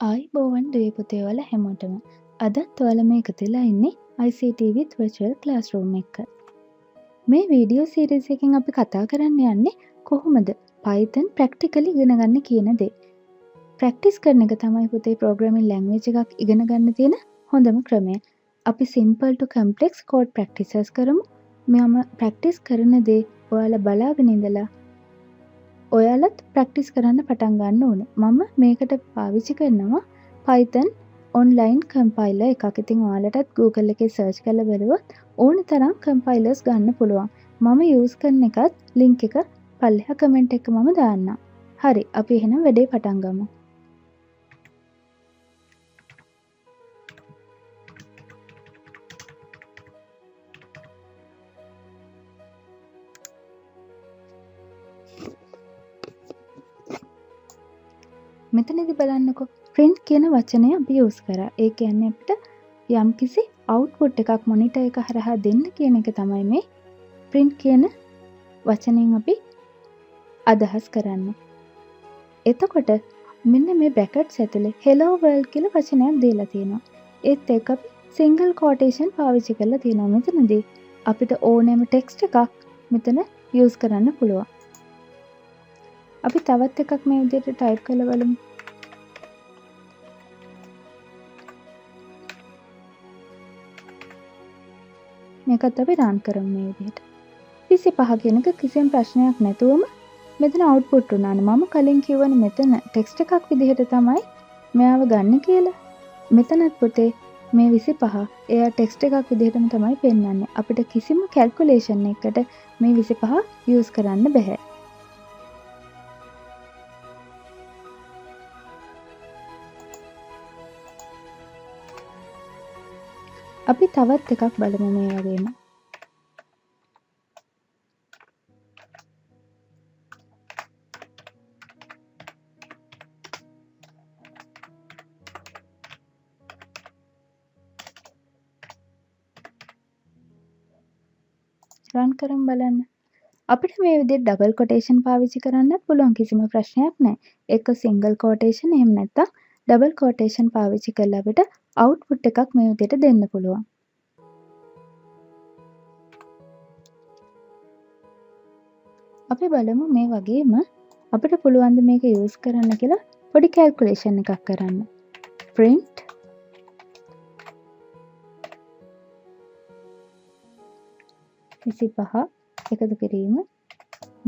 ආයිබෝවන් දුවේ පුතේ ඔයාලා හැමෝටම. අදත් ඔයාලා මේ එකතු වෙලා ඉන්නේ ICT with virtual classroom එක. මේ වීඩියෝ සීරීස් එකෙන් අපි කතා කරන්න යන්නේ කොහොමද Python practically ඉගෙන ගන්න කියන දේ. ප්‍රැක්ටිස් කරන එක තමයි පුතේ programming language එකක් ඉගෙන ගන්න තියෙන හොඳම ක්‍රමය. අපි simple to complex code practices කරමු. මම ප්‍රැක්ටිස් කරන දේ ඔයාලා බලාගෙන ඉඳලා ඔයාලත් ප්‍රැක්ටිස් කරන්න පටන් ගන්න ඕනේ. මම මේකට පාවිච්චි කරනවා Python online compiler එකක්. ඉතින් ඔයාලටත් Google එකේ search කරලා බලුවොත් ඕන තරම් compilers ගන්න පුළුවන්. මම use කරන එකත් link එක පල්ලෙහා comment එකක මම දාන්නම්. හරි, අපි එහෙනම් වැඩේ පටන් ගමු. මෙතනදි බලන්නකො print කියන වචනය අපි use කරා. ඒ කියන්නේ අපිට යම්කිසි output එකක් monitor එක හරහා දෙන්න කියන එක තමයි මේ print කියන වචනෙන් අපි අදහස් කරන්නේ. එතකොට මෙන්න මේ brackets ඇතුලේ hello world කියලා වචනයක් දීලා තියෙනවා. ඒත් එක්ක අපි single quotation පාවිච්චි කරලා තියෙනවා. මෙතනදී අපිට ඕනෑම text එකක් මෙතන use කරන්න පුළුවන්. අපි තවත් එකක් මේ විදිහට type කරලා බලමු. මේකත් අපි run කරමු මේ විදිහට. 25 කියන එක කිසිම ප්‍රශ්නයක් නැතුවම මෙතන output වුණානේ. මම කලින් කිව්වනේ මෙතන text එකක් විදිහට තමයි මෙයාව ගන්න කියලා. මෙතනත් පුතේ මේ 25 එයා text එකක් විදිහටම තමයි පෙන්වන්නේ. අපිට කිසිම calculation එකකට මේ 25 use කරන්න බෑ. අපි තවත් එකක් බලමු මේ වගේම. run කරමු බලන්න. අපිට මේ විදිහට double quotation පාවිච්චි කරන්නත් පුළුවන්, කිසිම ප්‍රශ්නයක් නැහැ. එක single quotation එහෙම නැත්නම් double quotation පාවිච්චි කරලා අපිට output එකක් මේ විදිහට දෙන්න පුළුවන්. අපි බලමු මේ වගේම අපිට පුළුවන් ද මේක use කරන්න කියලා පොඩි calculation එකක් කරන්න. print විසිපහ එකතු කිරීම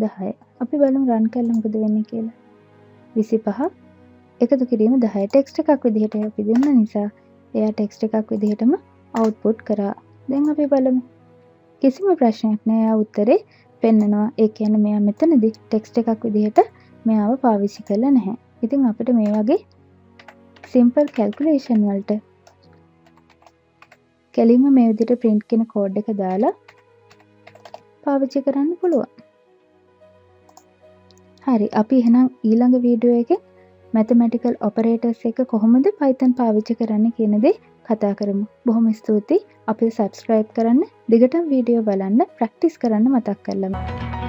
10. අපි බලමු run කරලා මොකද වෙන්නේ කියලා. 25 එකතු කිරීම 10 text එකක් විදිහට අපි දෙන්න නිසා එයා text එකක් විදිහටම output කරා. දැන් අපි බලමු. කිසිම ප්‍රශ්නයක් නෑ. එයා උත්තරේ පෙන්නනවා. ඒ කියන්නේ මෙයා මෙතනදී text එකක් විදිහට මෙයාව පාවිච්චි කරලා නැහැ. ඉතින් අපිට මේ වගේ simple calculation වලට කෙලින්ම මේ විදිහට print කියන code එක දාලා පාවිච්චි කරන්න පුළුවන්. හරි, අපි එහෙනම් ඊළඟ වීඩියෝ එකේ mathematical operators එක කොහොමද Python පාවිච්චි කරන්න කියන දේ කතා කරමු. බොහොම ස්තුතියි. අපිව subscribe කරන්න, දිගටම වීඩියෝ බලන්න, practice කරන්න මතක් කරලා.